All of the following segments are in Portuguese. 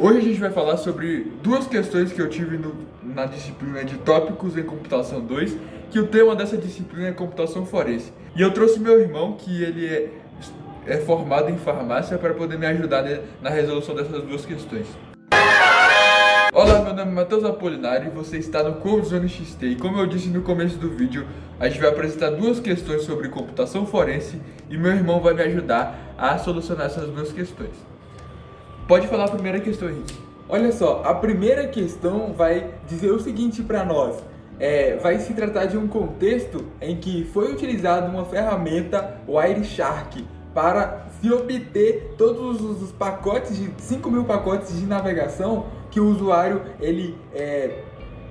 Hoje a gente vai falar sobre duas questões que eu tive na disciplina de Tópicos em Computação 2, que o tema dessa disciplina é Computação Forense. E eu trouxe meu irmão, que ele é formado em farmácia, para poder me ajudar na resolução dessas duas questões. Olá, meu nome é Matheus Apolinário e você está no CodeZone XT. E como eu disse no começo do vídeo, a gente vai apresentar duas questões sobre computação forense e meu irmão vai me ajudar a solucionar essas duas questões. Pode falar a primeira questão, Henrique. Olha só, a primeira questão vai dizer o seguinte para nós. Vai se tratar de um contexto em que foi utilizada uma ferramenta Wireshark para se obter todos os pacotes de 5.000 pacotes de navegação que o usuário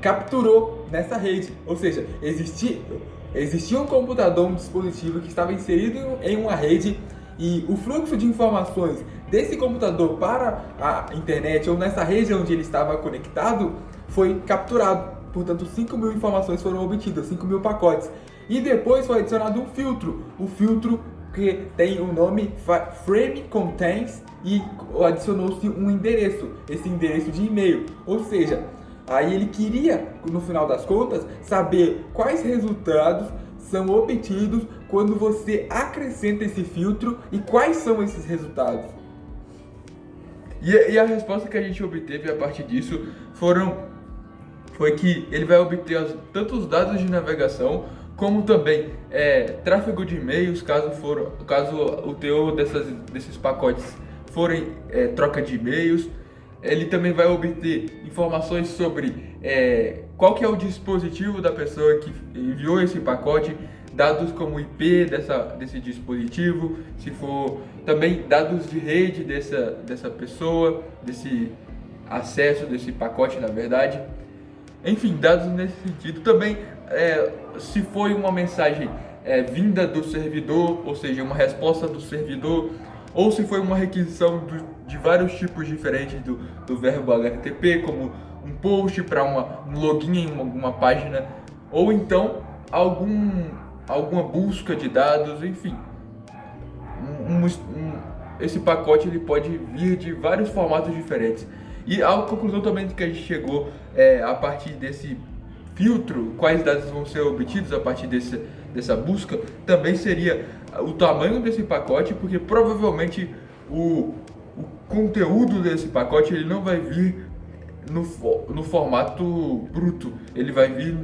capturou nessa rede. Ou seja, existia um computador, um dispositivo que estava inserido em uma rede e o fluxo de informações desse computador para a internet ou nessa rede onde ele estava conectado foi capturado. Portanto, 5.000 informações foram obtidas, 5.000 pacotes. E depois foi adicionado um filtro. O filtro que tem o nome Frame Contains e adicionou-se um endereço, esse endereço de e-mail. Ou seja, aí ele queria, no final das contas, saber quais resultados são obtidos quando você acrescenta esse filtro e quais são esses resultados. E a resposta que a gente obteve a partir disso foi que ele vai obter tanto os dados de navegação como também tráfego de e-mails, caso o teor desses pacotes forem troca de e-mails. Ele também vai obter informações sobre qual que é o dispositivo da pessoa que enviou esse pacote, dados como o IP desse dispositivo, se for também dados de rede dessa pessoa, desse acesso, desse pacote na verdade. Enfim, dados nesse sentido. Também se foi uma mensagem vinda do servidor, ou seja, uma resposta do servidor, ou se foi uma requisição de vários tipos diferentes do verbo HTTP, como um post para um login em alguma página, ou então alguma busca de dados, enfim. Esse pacote ele pode vir de vários formatos diferentes. E a conclusão também que a gente chegou a partir desse filtro, quais dados vão ser obtidos a partir dessa busca, também seria o tamanho desse pacote, porque provavelmente o conteúdo desse pacote ele não vai vir no formato bruto, ele vai vir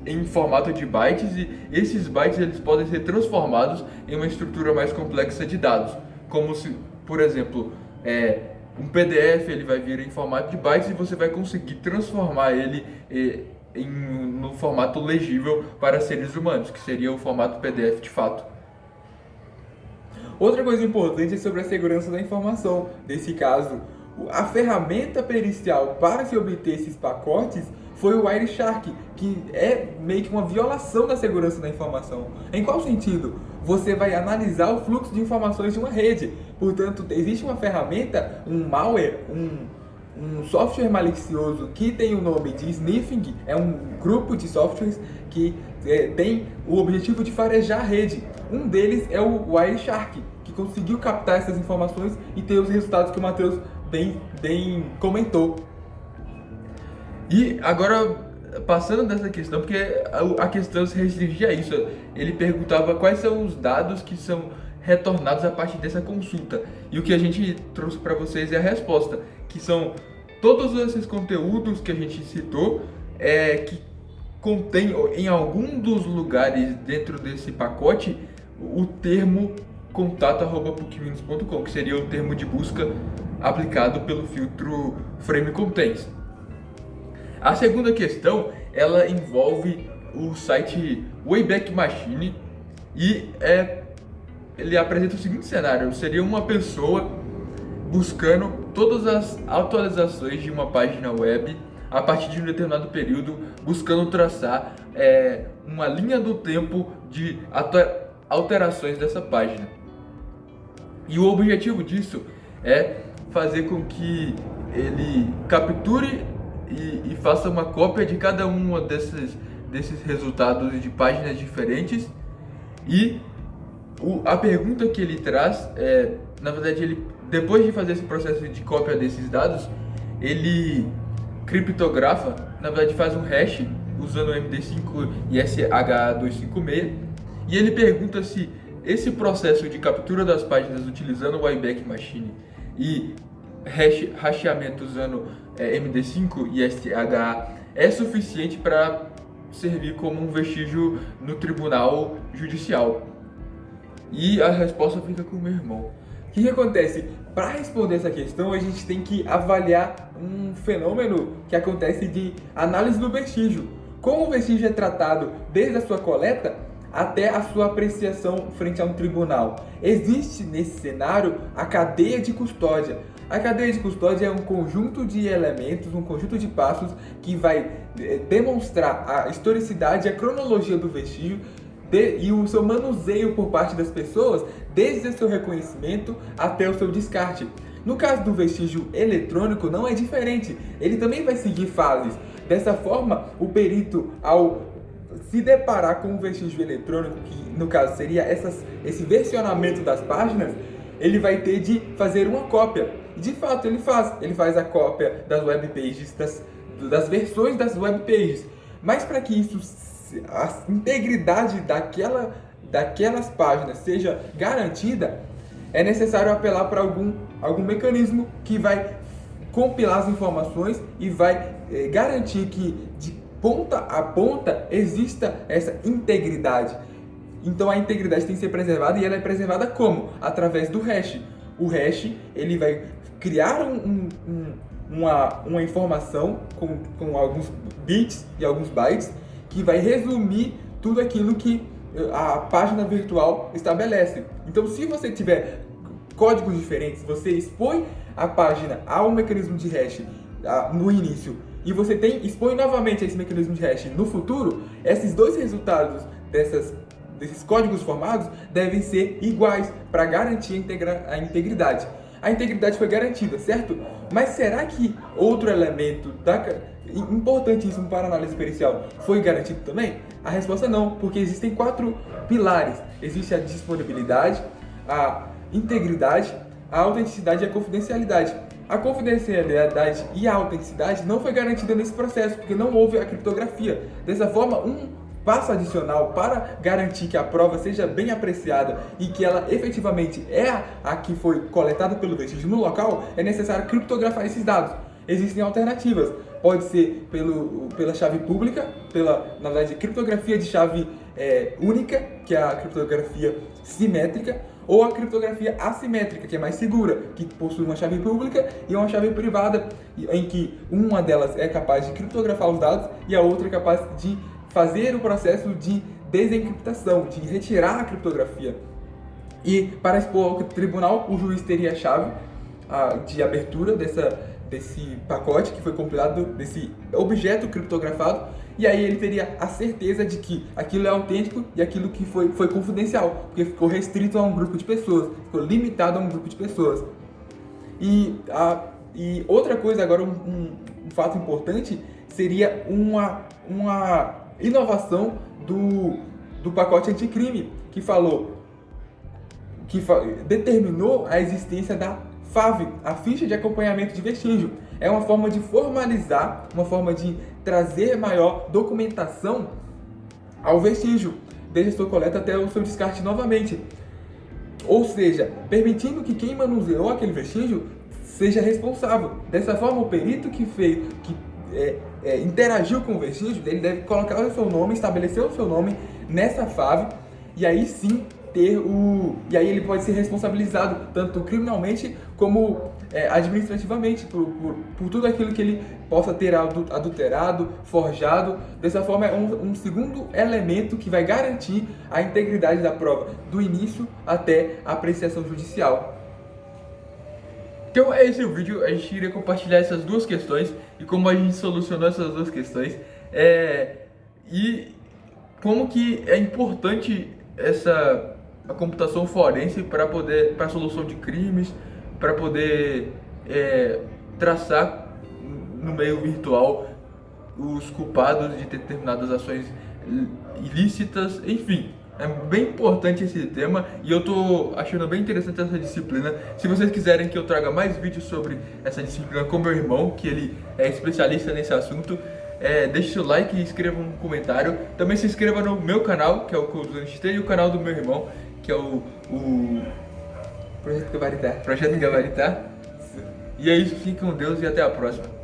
em formato de bytes e esses bytes eles podem ser transformados em uma estrutura mais complexa de dados, como se, por exemplo, um PDF ele vai vir em formato de bytes e você vai conseguir transformar ele no formato legível para seres humanos, que seria o formato PDF de fato. Outra coisa importante é sobre a segurança da informação. Nesse caso, a ferramenta pericial para se obter esses pacotes foi o Wireshark, que é meio que uma violação da segurança da informação. Em qual sentido? Você vai analisar o fluxo de informações de uma rede. Portanto, existe uma ferramenta, um malware, um software malicioso que tem o nome de Sniffing, é um grupo de softwares que tem o objetivo de farejar a rede. Um deles é o Wireshark, que conseguiu captar essas informações e ter os resultados que o Matheus bem comentou. E agora, passando dessa questão, porque a questão se restringia a isso, ele perguntava quais são os dados que são retornados a partir dessa consulta. E o que a gente trouxe para vocês é a resposta, que são todos esses conteúdos que a gente citou, que contém em algum dos lugares dentro desse pacote o termo contato@pucminos.com, que seria o termo de busca aplicado pelo filtro Frame Contains. A segunda questão, ela envolve o site Wayback Machine e ele apresenta o seguinte cenário: seria uma pessoa buscando todas as atualizações de uma página web a partir de um determinado período, buscando traçar uma linha do tempo de alterações dessa página. E o objetivo disso é fazer com que ele capture e faça uma cópia de cada um desses resultados de páginas diferentes. E a pergunta que ele traz na verdade, ele depois de fazer esse processo de cópia desses dados, ele criptografa, na verdade faz um hash usando o MD5 e SH256, e ele pergunta se esse processo de captura das páginas utilizando o Wayback Machine e hasheamento usando MD5 e SH é suficiente para servir como um vestígio no tribunal judicial. E a resposta fica com o meu irmão. O que acontece? Para responder essa questão, a gente tem que avaliar um fenômeno que acontece de análise do vestígio. Como o vestígio é tratado desde a sua coleta até a sua apreciação frente a um tribunal. Existe nesse cenário a cadeia de custódia. A cadeia de custódia é um conjunto de elementos, um conjunto de passos que vai demonstrar a historicidade e a cronologia do vestígio e o seu manuseio por parte das pessoas, desde o seu reconhecimento até o seu descarte. No caso do vestígio eletrônico não é diferente, ele também vai seguir fases. Dessa forma, o perito, ao se deparar com um vestígio eletrônico, que no caso seria esse versionamento das páginas, ele vai ter de fazer uma cópia. De fato, ele faz a cópia das webpages, das versões das webpages. Mas para que isso, a integridade daquelas páginas seja garantida, é necessário apelar para algum mecanismo que vai compilar as informações e vai garantir que de ponta a ponta exista essa integridade. Então a integridade tem que ser preservada, e ela é preservada como? Através do hash. O hash, ele vai criar uma informação com alguns bits e alguns bytes que vai resumir tudo aquilo que a página virtual estabelece. Então, se você tiver códigos diferentes, você expõe a página ao mecanismo de hash no início e você expõe novamente esse mecanismo de hash no futuro, esses dois resultados desses códigos formados devem ser iguais para garantir a integridade. A integridade foi garantida, certo? Mas será que outro elemento importantíssimo para a análise pericial foi garantido também? A resposta é não, porque existem 4 pilares. Existe a disponibilidade, a integridade, a autenticidade e a confidencialidade. A confidencialidade e a autenticidade não foi garantida nesse processo, porque não houve a criptografia. Dessa forma, um passo adicional para garantir que a prova seja bem apreciada e que ela efetivamente é a que foi coletada pelo vestígio no local, é necessário criptografar esses dados. Existem alternativas, pode ser pela chave pública, na verdade, criptografia de chave única, que é a criptografia simétrica, ou a criptografia assimétrica, que é mais segura, que possui uma chave pública e uma chave privada, em que uma delas é capaz de criptografar os dados e a outra é capaz de fazer o processo de desencriptação, de retirar a criptografia. E para expor ao tribunal, o juiz teria a chave de abertura desse pacote que foi compilado, desse objeto criptografado, e aí ele teria a certeza de que aquilo é autêntico e aquilo que foi confidencial, porque ficou restrito a um grupo de pessoas, ficou limitado a um grupo de pessoas. E outra coisa, agora um fato importante, seria uma inovação do pacote anticrime, que determinou a existência da FAV, a ficha de acompanhamento de vestígio. É uma forma de formalizar, uma forma de trazer maior documentação ao vestígio, desde a sua coleta até o seu descarte novamente. Ou seja, permitindo que quem manuseou aquele vestígio seja responsável. Dessa forma, o perito que interagiu com o vestígio, ele deve colocar o seu nome, estabelecer o seu nome nessa FAV, e aí sim e aí ele pode ser responsabilizado tanto criminalmente como administrativamente por tudo aquilo que ele possa ter adulterado, forjado. Dessa forma, é um segundo elemento que vai garantir a integridade da prova do início até a apreciação judicial. Então é esse o vídeo, a gente iria compartilhar essas duas questões e como a gente solucionou essas duas questões e como que é importante a computação forense para a solução de crimes, para poder traçar no meio virtual os culpados de determinadas ações ilícitas, enfim. É bem importante esse tema e eu tô achando bem interessante essa disciplina. Se vocês quiserem que eu traga mais vídeos sobre essa disciplina com meu irmão, que ele é especialista nesse assunto, deixe seu like e escreva um comentário. Também se inscreva no meu canal, que é o Cousano XT, e o canal do meu irmão, que é o Projeto Gabaritá. Projeto Gabaritá. E é isso, fiquem com Deus e até a próxima.